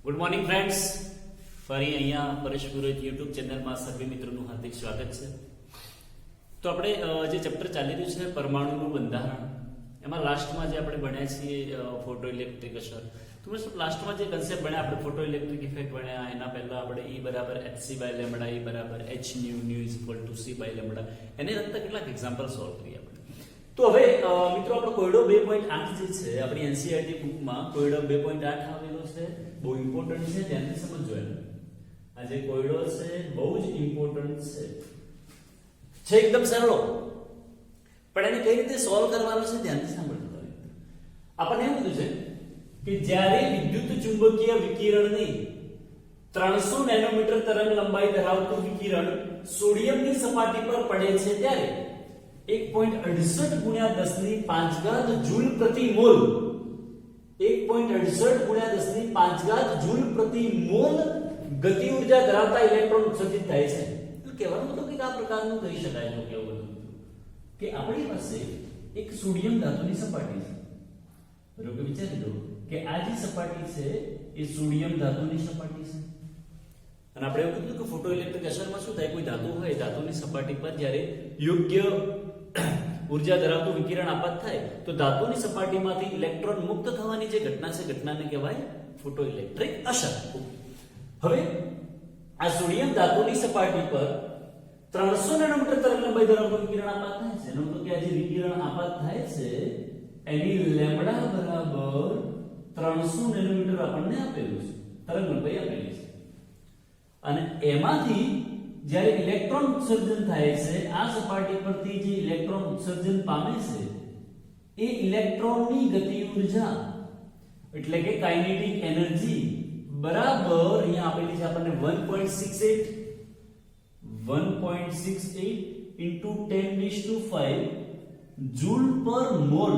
Good morning friends, ફરી અહીંયા પરેશ પુરોહિત YouTube ચેનલમાં સર્વે મિત્રોનું હાર્દિક સ્વાગત છે. તો આપણે જે ચેપ્ટર ચાલી રહ્યું છે પરમાણુનું બંધારણ, એમાં લાસ્ટમાં જે આપણે ભણ્યા છીએ ફોટો ઇલેક્ટ્રિક અસર. તો લાસ્ટમાં જે કન્સેપ્ટ ભણ્યા આપણે ફોટો ઇલેક્ટ્રિક ઇફેક્ટ ભણ્યા, એના પહેલા આપણે E બરાબર hc બાય લેમ્ડા, E બરાબર h nu, nu is equal to c by lambda, એને લગતા કેટલાક એક્ઝામ્પલ સોલ્વ કરીએ આપણે. તો હવે મિત્રો આપણો કોયડો 2.8 જે છે આપણી એનસીઈઆરટી બુકમાં કોયડો 2.8 આવેલો છે. બહુ ઇમ્પોર્ટન્ટ છે, ધ્યાનથી સમજજો એને. આ જે કોયડો છે બહુ જ ઇમ્પોર્ટન્ટ છે એકદમ સરળ, પણ એને કઈ રીતે સોલ્વ કરવાનો છે ધ્યાનથી સાંભળજો. આપણને એમ કીધું છે કે જ્યારે વિદ્યુત ચુંબકીય વિકિરણની 300 નેનોમીટર તરંગ લંબાઈ ધરાવતું વિકિરણ સોડિયમની સપાટી પર પડે છે ત્યારે 1.68 ગુણ્યા 10 ની 5 ઘાત જૂલ પ્રતિ મોલ 1.68 ગુણ્યા 10 ની 5 ઘાત જૂલ પ્રતિ મોલ ગતિ ઊર્જા ધરાવતા ઇલેક્ટ્રોન ઉત્સર્જિત થાય છે. એટલે કહેવાનો મતલબ કે આ પ્રકારનું કહી શકાય છે કેવું કે આપણી પાસે એક સોડિયમ ધાતુની સપાટી છે. બરોબર, વિચારી લો કે આ જે સપાટી છે એ સોડિયમ ધાતુની સપાટી છે. અને આપણે એવું કીધું કે ફોટો ઇલેક્ટ્રિક અસરમાં શું થાય, કોઈ ધાતુ હોય, ધાતુની સપાટી પર જ્યારે યોગ્ય ઊર્જા ધરાવતું વિકિરણ આપાત થાય તો ધાતુની સપાટીમાંથી ઇલેક્ટ્રોન મુક્ત થવાની જે ઘટના છે, ઘટનાને કહેવાય ફોટો ઇલેક્ટ્રિક અસર. હવે આ સોડિયમ ધાતુની સપાટી પર 300 નેનોમીટર તરંગ લંબાઈ ધરાવતું વિકિરણ આપાત થાય છે. એનો મતલબ કે આ જે વિકિરણ આપાત થાય છે એની લેમ્ડા બરાબર 300 નેનોમીટર આપણને આપેલું છે, તરંગ લંબાઈ આપેલી છે. અને એમાંથી જ્યારે ઇલેક્ટ્રોન ઉત્સર્જન થાય છે, આ સપાટી પરથી જે ઇલેક્ટ્રોન ઉત્સર્જન પામે છે એ ઇલેક્ટ્રોનની ગતિ ઊર્જા એટલે કે કાઇનેટિક એનર્જી બરાબર અહીંયા આપેલી છે આપણને 1.68 into 10⁵ જૂલ પર મોલ.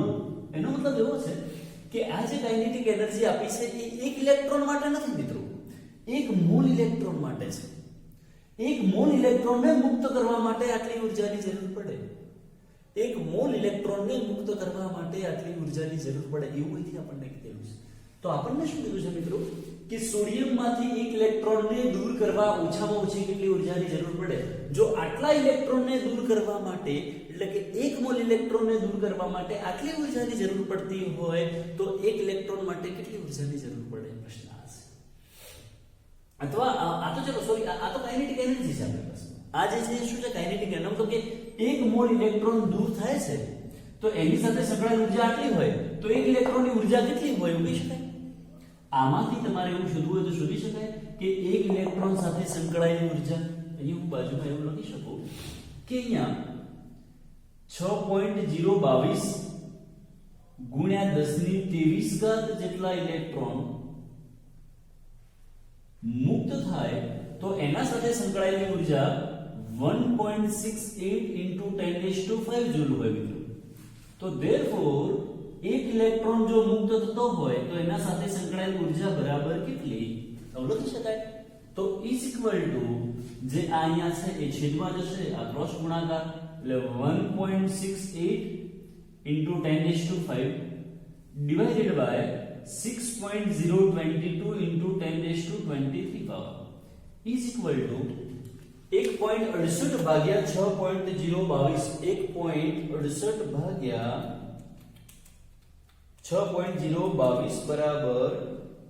એનો મતલબ એવો છે કે આ જે કાઇનેટિક એનર્જી આપી છે એ એક ઇલેક્ટ્રોન માટે નથી મિત્રો, એક મોલ ઇલેક્ટ્રોન માટે છે. એક મોલ ઇલેક્ટ્રોનને મુક્ત કરવા માટે આટલી ઊર્જાની જરૂર પડે. એક મોલ ઇલેક્ટ્રોનને મુક્ત કરવા માટે આટલી ઊર્જાની જરૂર પડે એવું અહીંથી આપણને કીધેલું છે. તો આપણને શું કીધું છે મિત્રો કે સોડિયમમાંથી એક ઇલેક્ટ્રોનને દૂર કરવા ઓછામાં ઓછી કેટલી ઊર્જાની જરૂર પડે. જો આટલા ઇલેક્ટ્રોનને દૂર કરવા માટે એટલે કે એક મોલ ઇલેક્ટ્રોનને દૂર કરવા માટે આટલી ઊર્જાની જરૂર પડતી હોય તો એક ઇલેક્ટ્રોન માટે કેટલી ઊર્જાની જરૂર પડે, પ્રશ્ન આ છે. અથવા આ તો ચલો સોરી આ તો કાઇનેટિક એનર્જી છે આપણી પાસે. આ જે છે શું છે, કાઇનેટિક એનર્જી. તો કે એક મોલ ઇલેક્ટ્રોન દૂર થાય છે તો એની સાથે સંકળાયેલ ઊર્જા આટલી હોય તો એક ઇલેક્ટ્રોનની ઊર્જા કેટલી હોય એવું કહી શકાય. આમાંથી તમારે એવું શોધવું હોય તો શોધી શકાય કે એક ઇલેક્ટ્રોન સાથે સંકળાયેલી ઊર્જા અહીં હું બાજુમાં એવું લખી શકું કે અહીંયા 6.022 ગુણ્યા 10 ની 23 ઘાત જેટલા ઇલેક્ટ્રોન મુક્ત થાય તો એના સાથે સંકળાયેલી ઊર્જા 1.68 into 10⁵ જૂલ હોય મિત્રો. તો therefore એક ઇલેક્ટ્રોન જો મુક્ત થતો હોય તો એના સાથે સંકળાયેલી ઊર્જા બરાબર કેટલી લખી શકાય. તો ઇઝ ઇક્વલ ટુ જે આ અહીંયા છે એ છેદમાં જશે, આ ક્રોસ ગુણાકાર એટલે 1.68 into 10⁵ divided by 6.022 into 10⁻23 power is equal to 1.68 ભાગ્યા 6.022 1.68 ભાગ્યા 6.022 બરાબર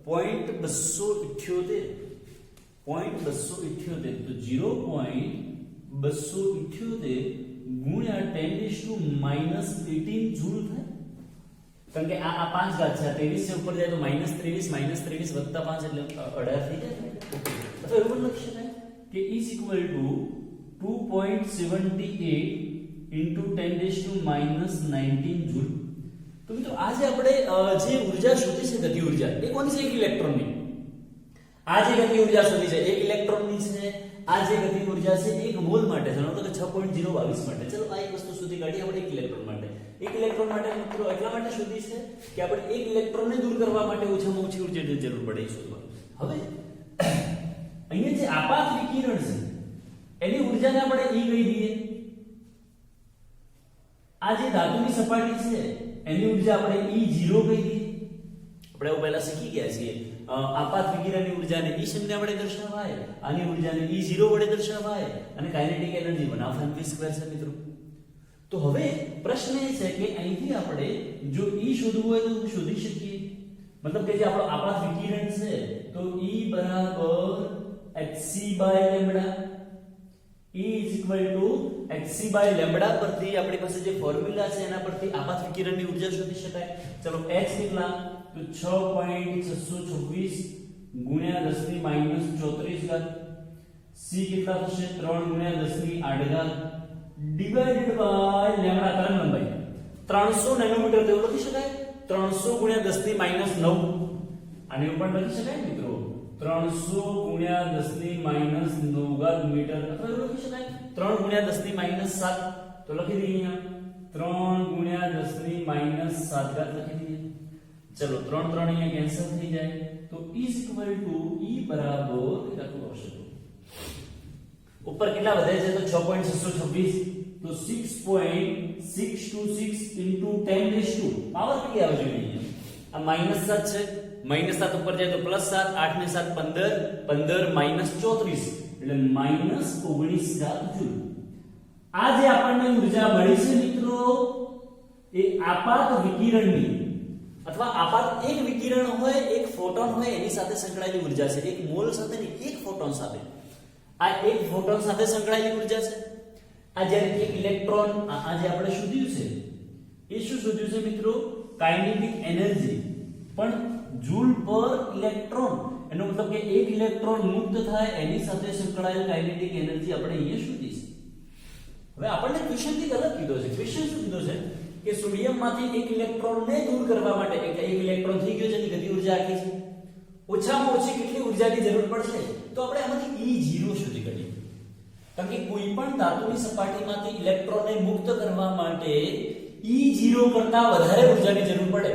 0.278 તો 0.278 ગુણ્યા 10⁻18 જૂલ થાય. કારણ કે આ 5 ઘાત છે, 23 છે ઉપર જાય તો -23 વત્તા 5 એટલે 18 થઈ જાય. અથવા એવું લખી શકાય કે is equal two 2.78 into 10⁻19 joule. તો મિત્રો આ જે આપણે જે ઊર્જા શોધી છે ગતિ ઊર્જા એ કોની છે, એક ઇલેક્ટ્રોનની. આ જે ગતિ ઊર્જા શોધી છે એક ઇલેક્ટ્રોનની છે. આ જે ગતિ ઊર્જા છે એક મોલ માટે છે, એટલે કે 6.022 માટે. ચલો આ એક વસ્તુ સુધી કાઢી આપણે એક ઇલેક્ટ્રોન માટે. એક ઇલેક્ટ્રોન માટે મિત્રો એટલા માટે શોધી છે કે આપણે એક ઇલેક્ટ્રોનને દૂર કરવા માટે ઓછામાં ઓછી ઊર્જાની જરૂર પડે એ શોધવાનું. હવે અહીંયા જે આપાત વિકિરણ છે એની ઊર્જાને આપણે E કહી દઈએ. આ જે ધાતુની સપાટી છે એની ઊર્જા આપણે E0 કહી દઈએ. આપણે પહેલા શીખી ગયા છીએ આપાત વિકિરણની ઉર્જાને E સંજ્ઞા વડે દર્શાવાય, આની ઉર્જાને E0 વડે દર્શાવાય અને કાઇનેટિક એનર્જી 1/2mv² છે મિત્રો. તો હવે પ્રશ્ન એ છે કે અહીંથી આપણે જો E શોધવું હોય તો શોધી શકીએ. મતલબ કે જે આપણો આપાત વિકિરણ છે તો E બરાબર hc/λ. E hc/λ પરથી આપણી પાસે જે ફોર્મ્યુલા છે એના પરથી આપાત વિકિરણની ઉર્જા શોધી શકાય. ચલો h કેટલા તો 6.626 ગુણ્યા 10⁻⁻34. c કેટલા થશે 3 × 10⁸ ડિવાઇડેડ બાય લેમ્ડા તરંગ લંબાઈ 300 નેનોમીટર તેવું લખી શકાય. 300 ગુણ્યા 10⁻⁹ આને ઉપર લખી શકાય મિત્રો 300 ગુણ્યા 10⁻⁹ મીટર અથવા એવું લખી શકાય 3 ગુણ્યા 10⁻⁷ તો લખી દઈએ અહીંયા 3 ગુણ્યા 10⁻⁷ લખી દઈએ. ચલો 3 3 અહીંયા કેન્સલ થઈ જાય તો E બરાબર કેટલું આવશે ઉપર કેટલા વધે છે તો 6.626 તો 6.626 into 10⁻². પાવર કેટલી આવે છે આ -7 છે. -7 ઉપર જાય તો +7, 8 ને 7 15, 15 - 34 એટલે -19 જૂલ. આ જે આપણને ઊર્જા મળી છે મિત્રો એ આપાત વિકિરણની અથવા આપાત એક વિકિરણ હોય એક ફોટોન હોય એની સાથે સંકળાયેલી ઊર્જા છે. એક મોલ સાથે નહીં એક ફોટોન સાથે. આ એક ફોટોન સાથે સંકળાયેલી ઊર્જા છે. આ જ્યારે એક ઇલેક્ટ્રોન આ જે આપણે શોધ્યું છે એ શું શોધ્યું છે મિત્રો કાઇનેટિક એનર્જી પણ જૂલ પર ઇલેક્ટ્રોન. એનો મતલબ કે એક ઇલેક્ટ્રોન મુક્ત થાય એની સાથે સંકળાયેલ કાઇનેટિક એનર્જી આપણે અહીંયા શોધી છે. હવે આપણને ક્વેશ્ચન થી અલગ કીધો છે. ક્વેશ્ચન શું કીધો છે કે સોડિયમમાંથી એક ઇલેક્ટ્રોનને દૂર કરવા માટે એક ઇલેક્ટ્રોન થઈ ગયો છે એની ગતિ ઊર્જા આટલી છે. ઓછામાં ઓછી કેટલી ઊર્જાની જરૂર પડશે તો આપણે આમાંથી E0 શોધી કાઢીએ. કારણ કે કોઈ પણ ધાતુની સપાટીમાંથી ઇલેક્ટ્રોનને મુક્ત કરવા માટે E0 કરતા વધારે ઊર્જાની જરૂર પડે.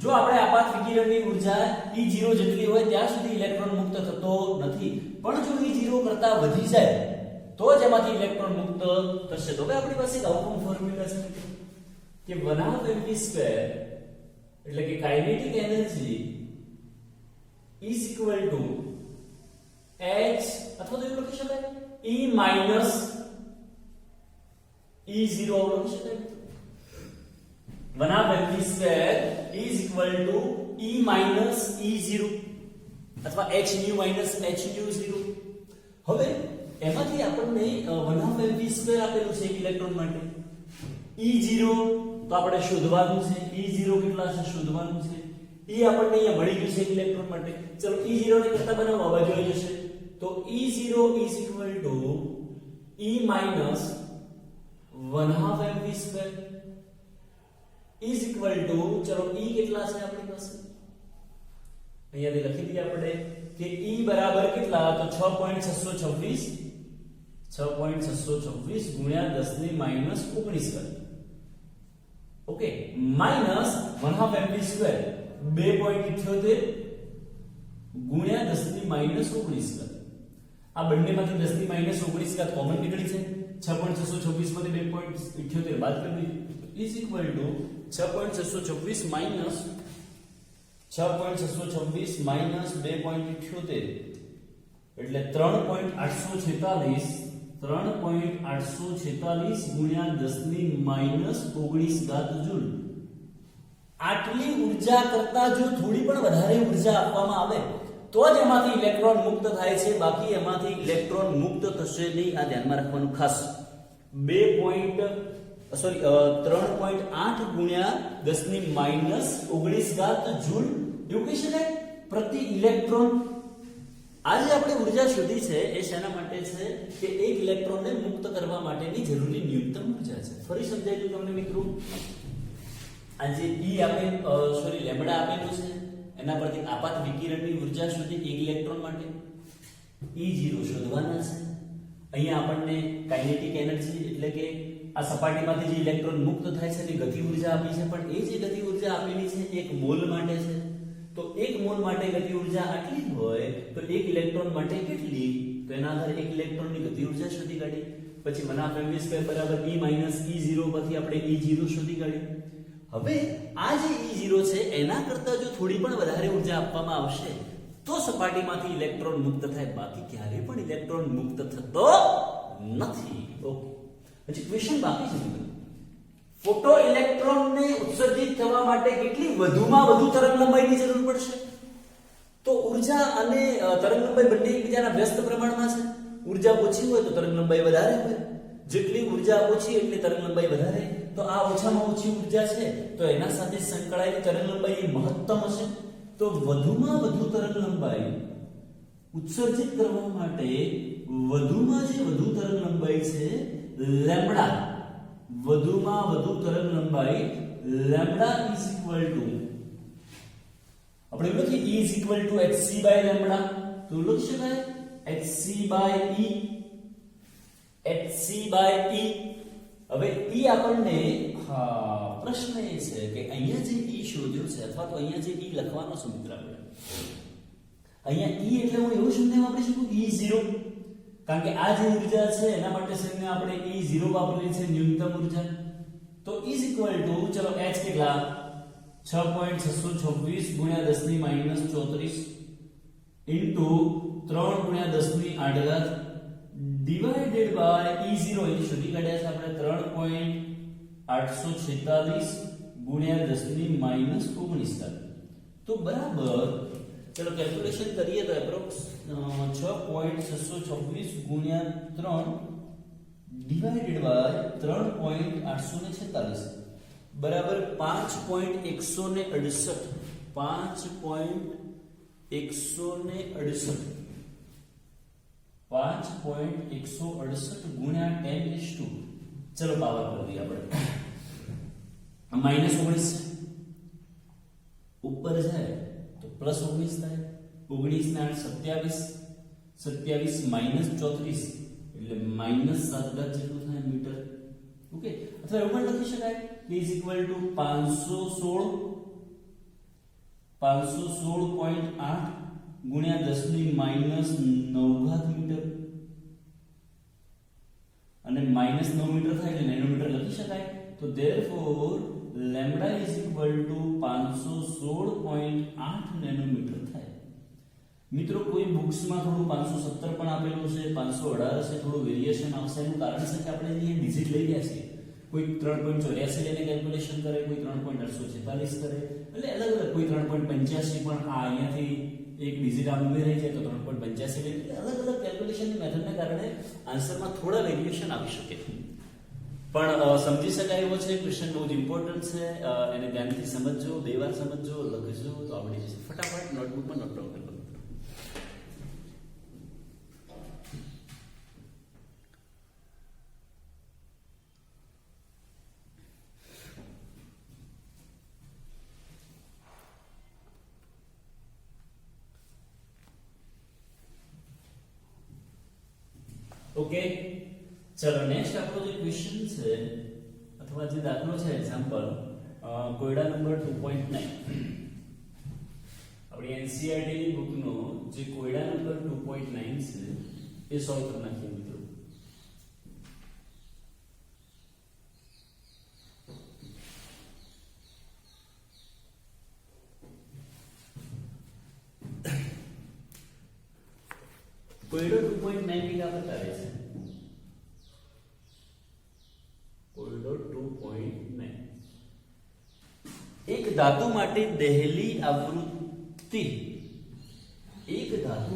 જો આપણે આપાત વિકિરણની ઊર્જા E0 જેટલી હોય ત્યાં સુધી ઇલેક્ટ્રોન મુક્ત થતો નથી. પણ જો E0 કરતા વધી જાય તો જ એમાંથી ઇલેક્ટ્રોન મુક્ત થશે. તો હવે આપણી પાસે એક આઉટકમ ફોર્મ્યુલા છે કે 1/2mv² એટલે કે kinetic energy is equal to h અથવા તો એવું લખી શકાય E minus E0 લખી શકાય. 1/2mv² is equal to E minus E0 અથવા hν minus hν0. હવે એમાંથી આપણને 1/2mv² આપેલું છે એક ઇલેક્ટ્રોન માટે. E0 તો આપણે શોધવાનું છે. E0 કેટલા છે શોધવાનું છે. E આપણને અહીંયા મળી ગયું છે ઇલેક્ટ્રોન માટે. ચલો E0 ને કરતા બનાવવા બાજુ આવી જશે તો E0 is equal to E minus 1/2mv² is equal to ચલો E કેટલા છે આપણી પાસે અહીંયાથી લખી દઈએ આપણે કે E બરાબર કેટલા તો 6.626 ગુણ્યા 10⁻⁹ ઓકે માઈનસ 1/2mv² 2.78 ગુણ્યા 10⁻⁹. આ બંનેમાંથી 10⁻⁹ કોમન નીકળી છે. 6.626 માંથી 2.78 બાદ કરી દઈએ is equal to 6.626 minus 2.78 એટલે 3.846 ગુણ્યા 10⁻⁹ જૂલ. આટલી ઊર્જા કરતા જો થોડી પણ વધારે ઊર્જા આપવામાં આવે તો જ એમાંથી ઇલેક્ટ્રોન મુક્ત થાય છે. બાકી એમાંથી ઇલેક્ટ્રોન મુક્ત થશે નહીં. આ ધ્યાનમાં રાખવાનું ખાસ. 3.8 ગુણ્યા 10⁻⁹ જૂલ એવું કહી શકાય પ્રતિ ઇલેક્ટ્રોન. આ જે આપણે ઊર્જા શોધી છે એ શેના માટે છે કે એક ઇલેક્ટ્રોનને મુક્ત કરવા માટેની જરૂરી ન્યૂનતમ ઊર્જા છે. ફરી સમજાઈ દઉં તમને મિત્રો. આ જે લેમ્ડા આપેલું છે એના પરથી આપાત વિકિરણની ઊર્જા શોધી એક ઇલેક્ટ્રોન માટે E0 શોધવાના છે. અહીંયા આપણને કાઇનેટિક એનર્જી એટલે કે આ સપાટીમાંથી જે ઇલેક્ટ્રોન મુક્ત થાય છે એની ગતિ ઊર્જા આપી છે. પણ એ જે ગતિ ઊર્જા આપેલી છે એક મોલ માટે છે. તો એક મોલ માટે ગતિ ઊર્જા આટલી હોય તો એક ઇલેક્ટ્રોન માટે કેટલી તો એના આધારે એક ઇલેક્ટ્રોનની ગતિ ઊર્જા શોધી કાઢી. પછી 1/2mv² બરાબર E minus E0 પરથી આપણે E0 શોધી કાઢ્યું. હવે આ જે E0 છે એના કરતા જો થોડી પણ વધારે ઊર્જા આપવામાં આવશે તો સપાટીમાંથી ઇલેક્ટ્રોન મુક્ત થાય, બાકી ક્યારેય પણ ઇલેક્ટ્રોન મુક્ત થતો નથી. ઓકે, પછી ક્વેશ્ચન બાકી છે મિત્રો. ફોટો ઇલેક્ટ્રોનને ઉત્સર્જિત થવા માટે કેટલી વધુમાં વધુ તરંગલંબાઈની જરૂર પડશે? તો ઊર્જા અને તરંગલંબાઈ બંને એકબીજાના વ્યસ્ત પ્રમાણમાં છે. ઊર્જા ઓછી હોય તો તરંગલંબાઈ વધારે હોય, જેટલી ઊર્જા ઓછી એટલી તરંગલંબાઈ વધારે. તો આ ઓછામાં ઓછી ઊર્જા છે તો એના સાથે સંકળાયેલી તરંગલંબાઈ મહત્તમ હશે. તો વધુમાં વધુ તરંગલંબાઈ ઉત્સર્જિત કરવા માટે વધુમાં જે વધુ તરંગલંબાઈ છે લેમ્બડા, વધુમાં વધુ તરંગલંબાઈ લેમ્બડા ઇઝ ઇક્વલ ટુ, આપણે લખીએ E is equal to hc by lambda. તો લખી શકાય hc બાય E. હવે E આપણને પ્રશ્ન એ છે કે અહીંયા જે E શોધ્યો છે અથવા તો અહીંયા જે E લખવાનો છે મિત્ર, આપણે અહીંયા E એટલે હું એવું શબ્દ વાપરી શકું E0, કારણ કે આ જે ઊર્જા છે એના માટે છે આપણે E0 વાપરેલી છે, ન્યૂનતમ ઊર્જા. તો ઇઝ ઇક્વલ ટુ, ચલો h કેટલા 6.626 ગુણ્યા 10 ની માઈનસ 34 ઇન્ટુ 3 ગુણ્યા 10 ની 8 ઘાત ડિવાઇડેડ બાય E0 એ શોધી કાઢ્યા છે આપણે 3.846 ગુણ્યા 10 ની માઈનસ 19. તો બરાબર, ચલો કેલ્ક્યુલેશન કરીએ તો એપ્રોક્સ 6.626 ગુણ્યા 3 ડિવાઇડેડ બાય 3.846 બરાબર 5.168. 5.168 ગુણ્યા 10 ચલો પાવર કરી દઈએ આપણે. માઈનસ 19 ઉપર જાય તો પ્લસ 19 થાય. 19 ને 8 27 માઈનસ 34 એટલે માઈનસ 7 ઘાત જેટલું થાય મીટર. ઓકે, અથવા એવું પણ લખી શકાય કે ઇઝ ઇક્વલ ટુ 516.8 ગુણ્યા 10 ની માઈનસ 9 ઘાત મીટર, અને માઈનસ 9 મીટર થાય એટલે નેનોમીટર લખી શકાય. તો therefore lambda is equal two 516.8 nanometre થાય. મિત્રો કોઈ બુક્સમાં થોડું 517 પણ આપેલું છે, 518 છે, થોડું વેરિએશન આવશે. એનું કારણ છે કે આપણે અહીંયા ડિજિટ લઈ ગયા છીએ. કોઈ 3.84 લઈને કેલ્ક્યુલેશન કરે, કોઈ 3.846 કરે, એટલે અલગ અલગ, કોઈ 3.85 પણ આ અહીંયાથી એક ડિજિટ આમ ઉમેરાઈ જાય તો 3.85 લે. અલગ અલગ કેલ્ક્યુલેશનની મેથડને કારણે આન્સરમાં થોડા વેરિએશન આવી શકે, પણ સમજી શકાય એવો છે. ક્વેશ્ચન બહુ જ ઇમ્પોર્ટન્ટ છે, એને ધ્યાનથી સમજજો, બે વાર સમજજો, લખજો તો આવડી જશે. ફટાફટ નોટબુકમાં નોટ ડાઉન કરો. ઓકે, ચલો નેક્સ્ટ આપણો જે ક્વેશ્ચન છે અથવા જે દાખલો છે એક્ઝામ્પલ કોયડા નંબર 2.9. આપણી એનસીઈઆરટી ની બુકનો જે કોયડા નંબર 2.9 છે એ સોલ્વ કરી નાખીએ મિત્રો. કોયડો 2.9 की क्या बता रहे हैं? कोयडो 2.9 एक धातु માટે દહેલી આવૃત્તિ, એક ધાતુ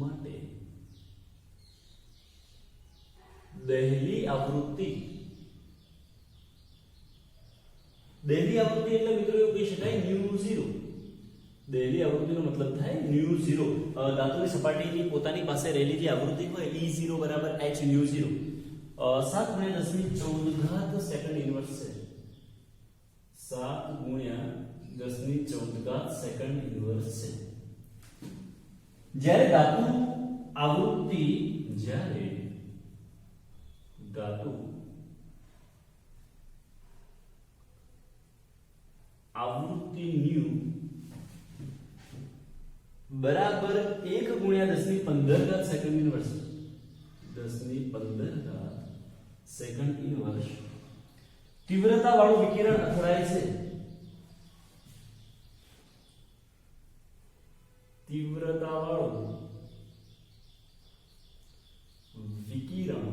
માટે દહેલી આવૃત્તિ. દહેલી આવૃત્તિ એટલે મિત્રો એવું કહી શકાય ન્યુ 0. દહેલી આવૃત્તિનો મતલબ થાય ન્યુ 0. ધાતુની સપાટીની પોતાની પાસે રહેલી જે આવૃત્તિ હોય E0 બરાબર h ન્યુ 0 7 ગુણ્યા 10 ની 14 ઘાત સેકન્ડ ઇન્વર્સ છે. 7 ગુણ્યા 10 ની 14 ઘાત સેકન્ડ ઇન્વર્સ છે. જ્યારે ધાતુ આવૃત્તિ ન્યુ बराबर 1 गुणिया 10 ની 15 ઘાત સેકન્ડ ઇન્વર્સ 10 ની 15 ઘાત સેકન્ડ ઇન્વર્સ તીવ્રતા વાળું વિકિરણ અથડાય છે, તીવ્રતા વાળું વિકિરણ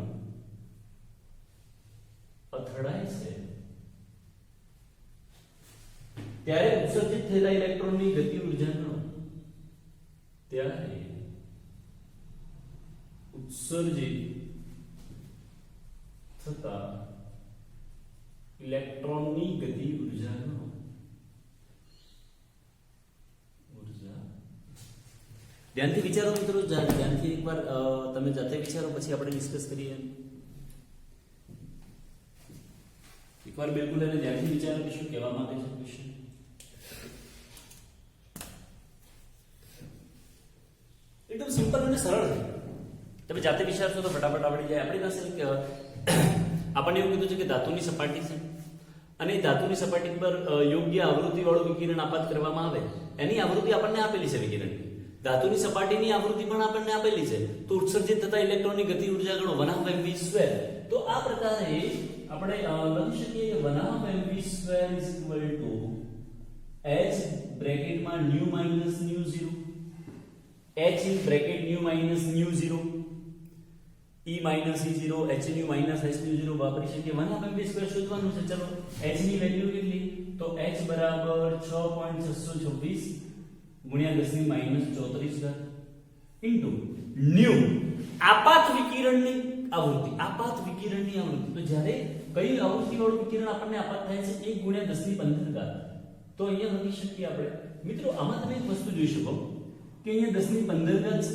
અથડાય છે ત્યારે ઉત્સર્જિત થયેલા ઇલેક્ટ્રોનની ગતિ ઉર્જા ગણો. ત્યારે ઉત્સર્જિત થતા ઇલેક્ટ્રોનની ગતિ ઉર્જા ગણો. ધ્યાનથી વિચારો મિત્રો, ધ્યાનથી એકવાર તમે જાતે વિચારો, પછી આપણે ડિસ્કસ કરીએ. એકવાર બિલકુલ એને ધ્યાનથી વિચારો કે શું કહેવા માંગે છે ક્વેશ્ચન. એકદમ સિમ્પલ અને સરળ છે, તમે જાતે વિચારશો તો ફટાફટ આવડી જાય. આપણી પાસે આપણને એવું કીધું છે કે ધાતુની સપાટી છે અને ધાતુની સપાટી પર યોગ્ય આવૃત્તિ વાળું વિકિરણ આપાત કરવામાં આવે. એની આવૃત્તિ આપણને આપેલી છે વિકિરણની. ધાતુની સપાટીની આવૃત્તિ પણ આપણને આપેલી છે. તો ઉત્સર્જિત થતા ઇલેક્ટ્રોનની ગતિ ઉર્જા ગણો 1/mv². તો આ પ્રકારે આપણે લખી શકીએ કે 1/mv² h બ્રેકેટમાં nu minus nu0, h in bracket nu minus nu0, e minus e0, h nu minus h nu0 વાપરી શકીએ. 1/mv² શોધવાનું છે. ચલો h ની વેલ્યુ કેટલી? તો h બરાબર 6.626 ગુણ્યા 10 ની માઈનસ 34 ઇન્ટુ ન્યુ આપાત વિકિરણની આવૃત્તિ. આપાત વિકિરણની આવૃત્તિ તો જ્યારે કઈ આવૃત્તિ વાળું વિકિરણ આપણને આપાત થાય છે 1 ગુણ્યા 10 ની 15 તો અહીંયા લખી શકીએ આપણે. મિત્રો આમાં તમે એક વસ્તુ જોઈ શકો કે અહીંયા 10 ની 15 છે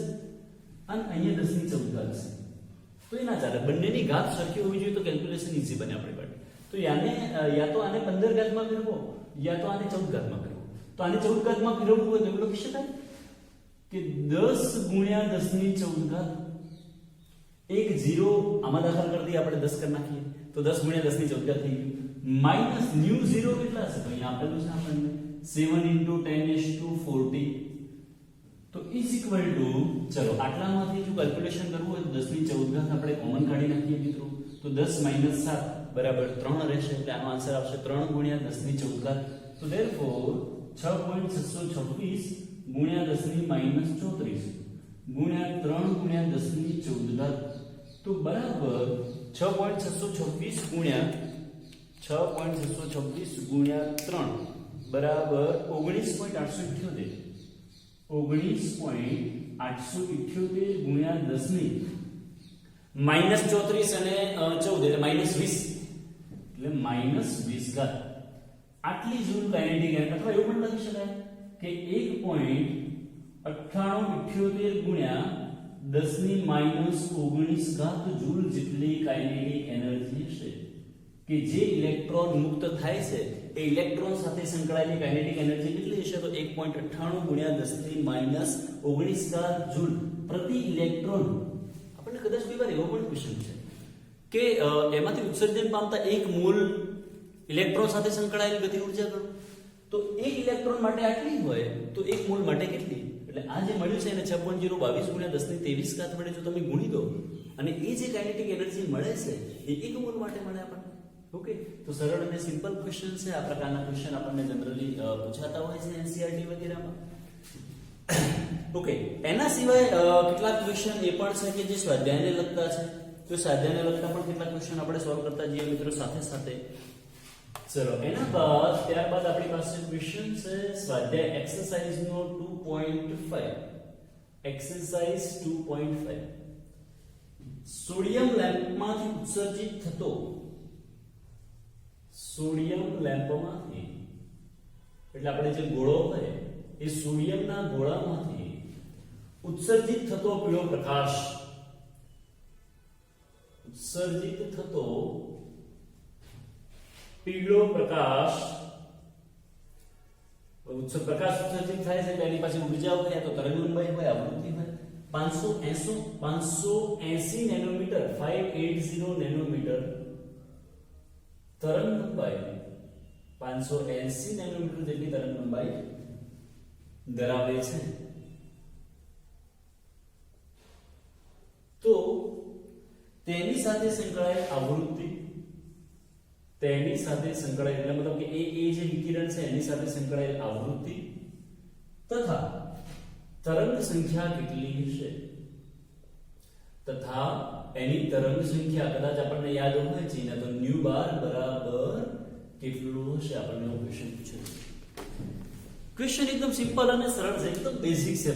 અને અહીંયા 10 ની 14 છે. તો એ ના ચાલે, બંનેની ઘાત સરખી હોવી જોઈએ તો કેલ્ક્યુલેશન ઈઝી બને આપણી માટે. તો યા તો આને 15 ઘાતમાં ફેરવો યા તો આને 14 ઘાતમાં ફેરવો. તો આને 14 ઘાતમાં ફેરવવું હોય તો એવું લખી શકાય કે 10 ગુણ્યા 10 ની 14 એક 0 આમાં દાખલ કરી દઈએ આપણે, 10 કરી નાખીએ તો 10 ગુણ્યા 10 ની 14 થઈ ગયું. માઈનસ ન્યુ 0 કેટલા છે? તો અહીંયા આપેલું છે આપણને 7 * 10⁻40. તો ઇઝ ઇક્વલ ટુ, ચલો આટલામાંથી જો કેલ્ક્યુલેશન કરવું હોય તો 10 ની 14 આપણે કોમન કાઢી નાખીએ મિત્રો. તો 10 - 7 બરાબર 3 રહેશે. એટલે આનો આન્સર આવશે 3 ગુણ્યા 10 ની 14. તો ધેરફોર 6.626 ગુણ્યા 10 ની માઈનસ 34 ગુણ્યા 3 ગુણ્યા 10 ની 14 તો બરાબર 6.626 ગુણ્યા 3 બરાબર 19.878. 19.878 ગુણ્યા 10 ની માઈનસ 34 અને 14 એટલે માઈનસ 20 એટલે માઈનસ 20 ઘાત. આટલી જૂલ કાઇનેટિક એનર્જી, અથવા એવું પણ લખી શકાય કે 1.9878 ગુણ્યા 10 ની માઈનસ 19 ઘાત જૂલ જેટલી કાઇનેટિક એનર્જી હશે કે જે ઇલેક્ટ્રોન મુક્ત થાય છે એ ઇલેક્ટ્રોન સાથે સંકળાયેલી કાઇનેટિક એનર્જી કેટલી હશે? તો 1.98 ગુણ્યા 10 ની માઈનસ 19 ઘાત જૂલ પ્રતિ ઇલેક્ટ્રોન. આપણને કદાચ કોઈ વાર એવો પણ ક્વેશ્ચન છે કે એમાંથી ઉત્સર્જન પામતા 1 મોલ ઇલેક્ટ્રોન સાથે સંકળાયેલી ગતિ ઉર્જા ગણો. તો 1 ઇલેક્ટ્રોન માટે આટલી હોય તો 1 મોલ માટે કેટલી? એટલે આ જે મળ્યું છે એને 6.022 ગુણ્યા 10 ની 23 ઘાત વડે જો તમે ગુણી દો અને એ જે કાઇનેટિક એનર્જી મળે છે એ 1 મોલ માટે મળે આપણને. ઓકે, તો સરળ અને સિમ્પલ ક્વેશ્ચન છે. આ પ્રકારના ક્વેશ્ચન આપણને જનરલી પૂછાતા હોય છે એનસીઈઆરટી વગેરેમાં. ઓકે, એના સિવાય કેટલાક ક્વેશ્ચન એ પણ છે કે જે સ્વાધ્યાયને લગતા છે. તો સ્વાધ્યાયને લગતા પણ કેટલાક ક્વેશ્ચન આપણે સોલ્વ કરતા જઈએ મિત્રો સાથે સાથે. ચલો એના બાદ ત્યારબાદ આપણી પાસે ક્વેશ્ચન છે સ્વાધ્યાય એક્સરસાઇઝ નો 2.5. એક્સરસાઇઝ 2.5 સોડિયમ લેમ્પમાંથી ઉત્સર્જિત થતો, સોડિયમ લેમ્પમાંથી એટલે આપણે જે ગોળો હોય એ સોડિયમના ગોળામાંથી ઉત્સર્જિત થતો પીળો પ્રકાશ, ઉત્સર્જિત થતો પીળો પ્રકાશ, પ્રકાશ ઉત્સર્જિત થાય છે એટલે એની પાસે ઉર્જા હોય તો તરંગ લંબાઈ હોય, આવૃત્તિ હોય 580 નેનોમીટર, 580 નેનોમીટર તરંગ લંબાઈ, 580 નેનોમીટર જેટલી તરંગ લંબાઈ ધરાવે છે. તો તેની સાથે સંકળાયેલ આવૃત્તિ, તેની સાથે સંકળાયેલ એટલે મતલબ કે એ જે વિકિરણ છે એની સાથે સંકળાયેલ આવૃત્તિ તથા તરંગ સંખ્યા કેટલી હશે, તથા એની તરંગ સંખ્યા કદાચ આપણને યાદ હોય છે ને તો ન્યુ બાર બરાબર કેટલું હશે, આપણને એવો ક્વેશ્ચન પૂછ્યો છે. ક્વેશ્ચન એકદમ સિમ્પલ અને સરળ છે, એકદમ બેઝિક છે.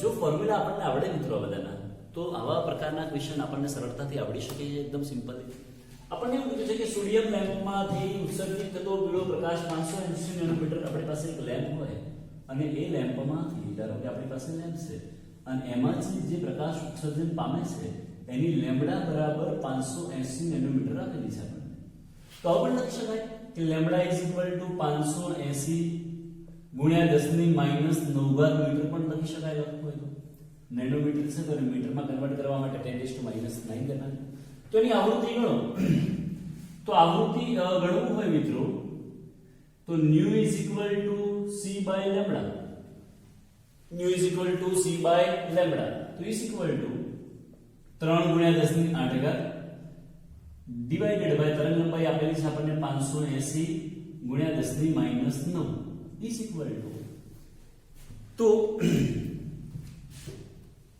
જો ફોર્મ્યુલા આપણને આવડે મિત્રો બધાના તો આવા પ્રકારના ક્વેશ્ચન આપણને સરળતાથી આવડી શકે છે, એકદમ સિમ્પલ. આપણને એવું પૂછે છે કે સોડિયમ લેમ્પમાંથી ઉત્સર્જિત થતો પીળો પ્રકાશ 580 નેનોમીટર, આપણી પાસે એક લેમ્પ હોય અને એ લેમ્પમાંથી ધારો કે આપણી પાસે લેમ્પ છે અને એમાંથી જે પ્રકાશ ઉત્સર્જન પામે છે એની લેમ્બડા બરાબર 580 નેનોમીટર આપેલી છે આપણને. તો હવે પણ લખી શકાય કે લેમ્બડા 580 ગુણ્યા 10 ની માઈનસ 9 મીટર પણ લખી શકાય. લખવું હોય તો નેનોમીટર છે તો મીટરમાં કન્વર્ટ કરવા માટે 10⁻⁹ કરવાનું. તો એની આવૃત્તિ ગણો. તો આવૃત્તિ ગણવું હોય મિત્રો તો new c by lambda, new c by lambda તો is equal to 3 ગુણ્યા 10 ની 8 ડિવાઇડેડ બાય તરંગ લંબાઈ આપેલી છે આપણને 580 ગુણ્યા 10 ની માઈનસ 9 is equal to. તો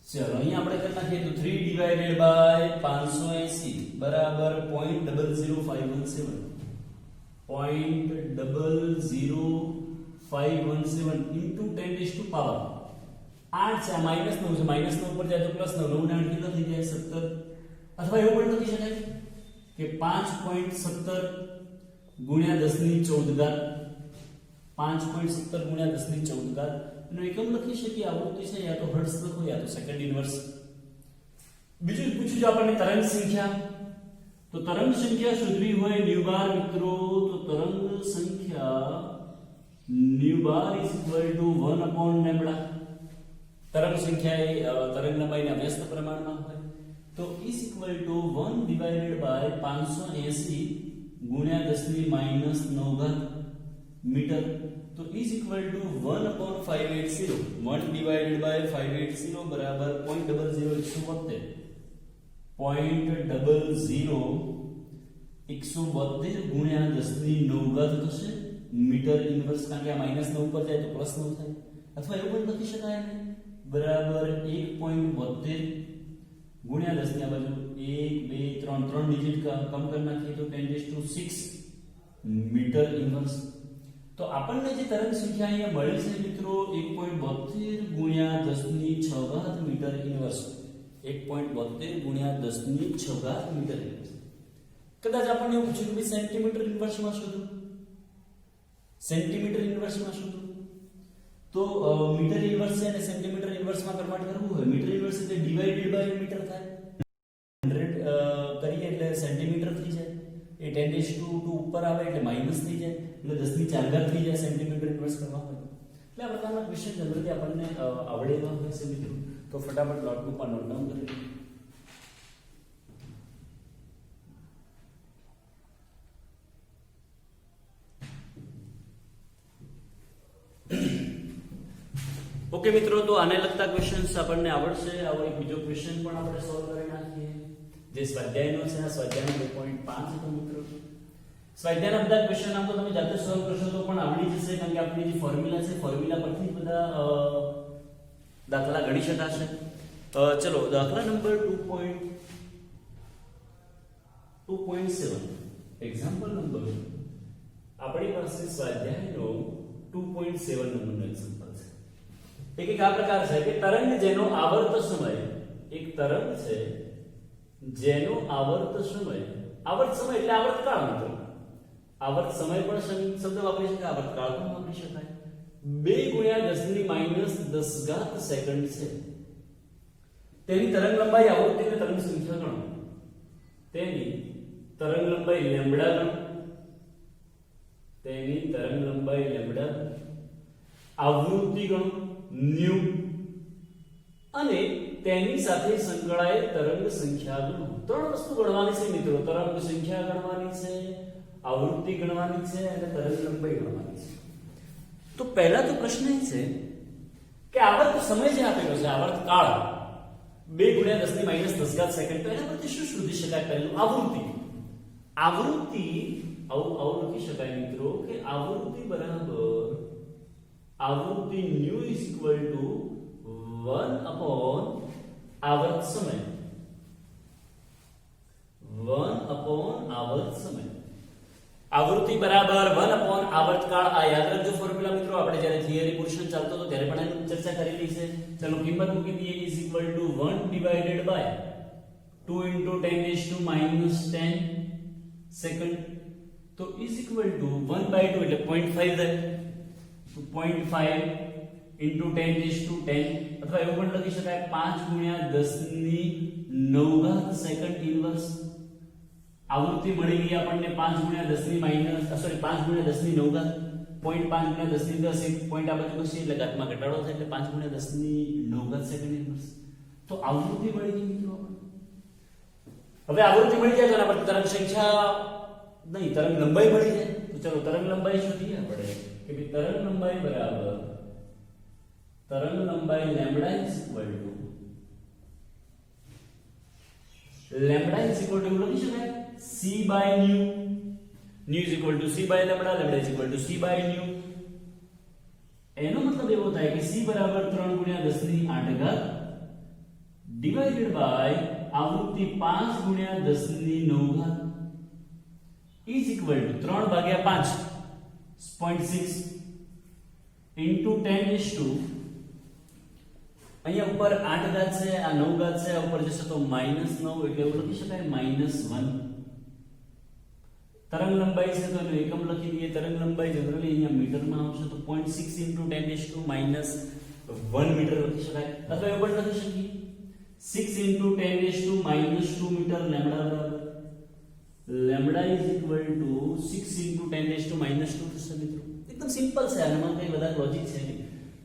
ચલો અહીંયા આપણે કરી નાખીએ તો 3 ડિવાઇડેડ બાય 580 બરાબર 0.00517 0.00517 into 10 raised to power 8 છે, માઈનસ 9 છે, માઈનસ 9 પર જાય તો પ્લસ 9, 9 ને 8 કેટલો થઈ જાય 17. અથવા એવું પણ લખી શકાય કે 5.17 ગુણ્યા 10 ની 14 5.17 ગુણ્યા 10 ની 14 એનો એકમ લખી શકીએ. આવૃત્તિ છે યા તો હર્ટ્ઝ લખો યા તો સેકન્ડ ઇન્વર્સ. બીજું પૂછ્યું છે આપણને તરંગ સંખ્યા. તો તરંગ સંખ્યા શોધવી હોય ન્યુ બાર મિત્રો તો તરંગ સંખ્યા new bar is equal to 1 lambda. તરંગ સંખ્યા એ તરંગ લંબાઈના વ્યસ્ત પ્રમાણમાં હોય તો is equal to 1 divided by 580 ગુણ્યા 10 ની માઈનસ 9 મીટર તો is equal to 1/580 1 divided by 580 બરાબર 0.00172 ગુણ્યા 10 ની 9 થશે મીટર ઇન્વર્સ, કારણ કે આ માઈનસ 9 પર જાય તો પ્લસ 9 થાય. અથવા એવું પણ લખી શકાય ને બરાબર 1.72 ગુણ્યા 10 ની આ બાજુ 1 2 3 3 ડિજિટ કમ કરી નાખીએ તો 10⁶ મીટર ઇન્વર્સ. તો આપણને જે તરંગ સંખ્યા અહીંયા મળે છે મિત્રો 1.72 ગુણ્યા 10 ની 6 મીટર ઇન્વર્સ. 1.72 ગુણ્યા 10 ની 6 મીટર ઇન્વર્સ. કદાચ આપણને એવું પૂછ્યું કે સેન્ટીમીટર ઇન્વર્સમાં શોધો, સેન્ટીમીટર ઇન્વર્સમાં શોધો. તો મીટર ઇન્વર્સ છે અને સેન્ટીમીટર ઇન્વર્સમાં કન્વર્ટ કરવું હોય મીટર ઇન્વર્સ એટલે ડિવાઇડેડ બાય મીટર થાય. 100 કરીએ એટલે સેન્ટીમીટર થઈ જાય. એ 10⁻² ઉપર આવે એટલે માઈનસ થઈ જાય એટલે 10 ની 4 થઈ જાય સેન્ટીમીટર ઇન્વર્સ કરવા હોય. એટલે આ પ્રકારના ક્વેશ્ચન જનરલી આપણને આવડેલા હોય છે મિત્રો. તો ફટાફટ નોટબુકમાં નોટ ડાઉન કરી લો. ઓકે મિત્રો, તો આને લગતા ક્વેશ્ચન્સ આપણને આવડશે. આવો એક બીજો ક્વેશ્ચન પણ આપણે સોલ્વ કરી નાખીએ જે સ્વાધ્યાયનો છે. આ સ્વાધ્યાયનો 2.5 હતો મિત્રો. સ્વાધ્યાયના બધા ક્વેશ્ચન આમ તો તમે જાતે સોલ્વ કરશો તો પણ આવડી જશે, કારણ કે આપણી જે ફોર્મ્યુલા છે ફોર્મ્યુલા પરથી બધા દાખલા ગણી શકાશે. ચલો દાખલા નંબર 2.7 એક્ઝામ્પલ નંબર આપણી પાસે સ્વાધ્યાયનો 2.7 નંબરનો એક્ઝામ્પલ છે. એક આ પ્રકાર છે કે તરંગ જેનો આવર્ત સમય, એક તરંગ છે જેનો આવર્ત સમય, આવર્ત સમય એટલે આવર્તકાળ મિત્રો. આવર્ત સમય પણ શબ્દ વાપરી શકાય, આવર્તકાળ પણ વાપરી શકાય. 2 ગુણ્યા 10 ની માઈનસ 10 સેકન્ડ છે. તેની તરંગ લંબાઈ આવૃત્તિને તરંગ સંખ્યા ગણો. તેની તરંગ લંબાઈ લેમ્બડા ગણો. તેની તરંગ લંબાઈ લેમ્બડા, આવૃત્તિ ગણો ન્યુ, અને તેની સાથે સંકળાયેલ તરંગ સંખ્યા ગણો. ત્રણ વસ્તુ ગણવાની છે મિત્રો. તરંગ સંખ્યા ગણવાની છે, આવૃત્તિ ગણવાની છે અને તરંગ લંબાઈ ગણવાની છે. તો પહેલા તો પ્રશ્ન એ છે કે આવર્ત સમય જે આપેલો છે, આવર્ત કાળ, 2 ગુણ્યા 10 ની માઈનસ 10 ઘાત સેકન્ડ. તો એના પરથી શું શોધી શકાય? પહેલું આવૃત્તિ. આવૃત્તિ આવું લખી શકાય મિત્રો કે આવૃત્તિ બરાબર આવૃત્તિ new is equal to 1 upon આવર્ત સમય. 1 અપોન આવર્ત સમય. આવૃત્તિ બરાબર 1 અપોન આવર્તકાળ. આ યાદ રાખજો ફોર્મ્યુલા મિત્રો, આપણે જ્યારે થિયરી પોર્શન ચાલતો હતો ત્યારે પણ એની ચર્ચા કરેલી છે. ચલો કિંમત મૂકી દઈએ. Is equal to 1 divided by 2 into 10⁻⁻10 second. તો ઇઝ ઇક્વલ ટુ 1/2 એટલે 0.5 થાય. તો 0.5 into 10⁻10 અથવા એવું પણ લખી શકાય 5 ગુણ્યા 10 ની 9 ઘાત સેકન્ડ ઇન્વર્સ. આવૃત્તિ મળી ગઈ આપણને 5 ગુણ્યા 10 ની માઈનસ 5 ગુણ્યા 10 ની 9 ઘાત. 0.5 ગુણ્યા 10 ની 10 એક પોઈન્ટ આ બાજુ બચશે એટલે ઘાતમાં ઘટાડો થાય એટલે 5 ગુણ્યા 10 ની 9 ઘાત સેકન્ડ ઇન્વર્સ. તો આવૃત્તિ મળી ગઈ મિત્રો આપણને. હવે આવૃત્તિ મળી જાય તો એના પર તરંગ સંખ્યા નહીં તરંગ લંબાઈ મળી જાય. તો ચલો તરંગ લંબાઈ શોધીએ આપણે કે ભાઈ તરંગ લંબાઈ બરાબર તરંગ લંબાઈ લેમ્બડા ઇઝ ઇક્વલ ટુ લખી શકાય c by nu. Nu is equal to c by lambda, lambda is equal to c by nu. એનો મતલબ એવો થાય કે c બરાબર 3 ગુણ્યા 10 ની 8 ઘાત ડિવાઇડેડ બાય આવૃત્તિ 5 ગુણ્યા 10 ની 9 ઘાત is equal to 3 ભાગ્યા 5 0.6 into 10⁻². અહીંયા ઉપર 8 ઘાત છે, આ 9 ઘાત છે, આ ઉપર જશે તો -9 એટલે એવું લખી શકાય -1. તરંગ લંબાઈ છે તો એનો એકમ લખી દઈએ. તરંગ લંબાઈ જનરલી અહીંયા મીટરમાં આવશે તો 0.6 into 10⁻⁻1 મીટર લખી શકાય. અથવા એવું પણ લખી શકીએ 6 into 10⁻2 મીટર લેમ્બડા બરાબર lambda is equal two 6 into 10⁻2 થશે મિત્રો. એકદમ સિમ્પલ છે, આમાં કઈ વધારે લોજિક છે નહીં.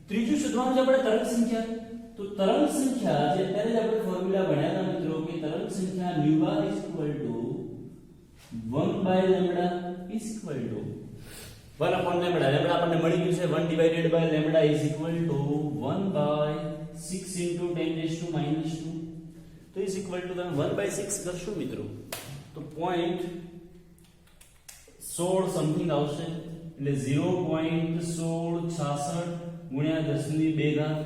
ત્રીજું શોધવાનું છે આપણે તરંગ સંખ્યા. તો તરંગ સંખ્યા જે અત્યારે જ આપણે ફોર્મ્યુલા ભણ્યા હતા મિત્રો કે તરંગ સંખ્યા nu bar is equal to 1 by lambda is equal to 1 upon lambda. lambda આપણને મળી ગયું છે 1 divided by lambda is equal to 1 by 6 into 10⁻². તો is equal to 1 by 6 કરશું મિત્રો તો 0.16 સમથિંગ આવશે એટલે 0.1666 ગુણ્યા 10 ની 2 ઘાત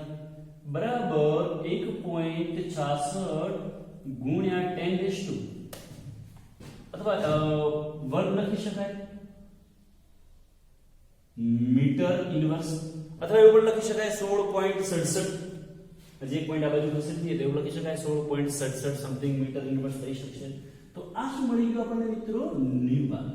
બરાબર 1.66 ગુણ્યા 10⁻². અથવા 1 લખી શકાય મીટર ઇન્વર્સ. અથવા એવું પણ લખી શકાય 16.67 જે પોઈન્ટ આ બાજુ ખસેડીએ તો એવું લખી શકાય 16.67 સમથિંગ મીટર ઇન્વર્સ થઈ શકશે. તો આ શું મળી ગયું આપણને મિત્રો nu bar.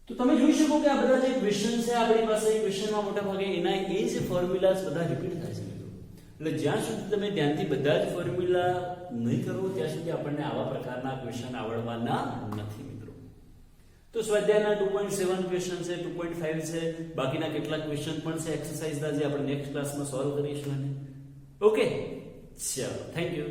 તો તમે જોઈ શકો કે આ બધા જે ક્વેશ્ચન છે આપણી પાસે ક્વેશ્ચનમાં મોટા ભાગે એના એ જે ફોર્મ્યુલાસ બધા રિપીટ થાય છે મિત્રો. એટલે જ્યાં સુધી તમે ધ્યાનથી બધા જ ફોર્મ્યુલા નહીં કરો ત્યાં સુધી આપણને આવા પ્રકારના ક્વેશ્ચન આવડવાના નથી મિત્રો. તો સ્વાધ્યાયના 2.7 ક્વેશ્ચન છે, 2.5 છે, બાકીના કેટલાક ક્વેશ્ચન પણ છે એક્સરસાઇઝના જે આપણે નેક્સ્ટ ક્લાસમાં સોલ્વ કરીશું. ઓકે, ચલો, થેન્ક યુ.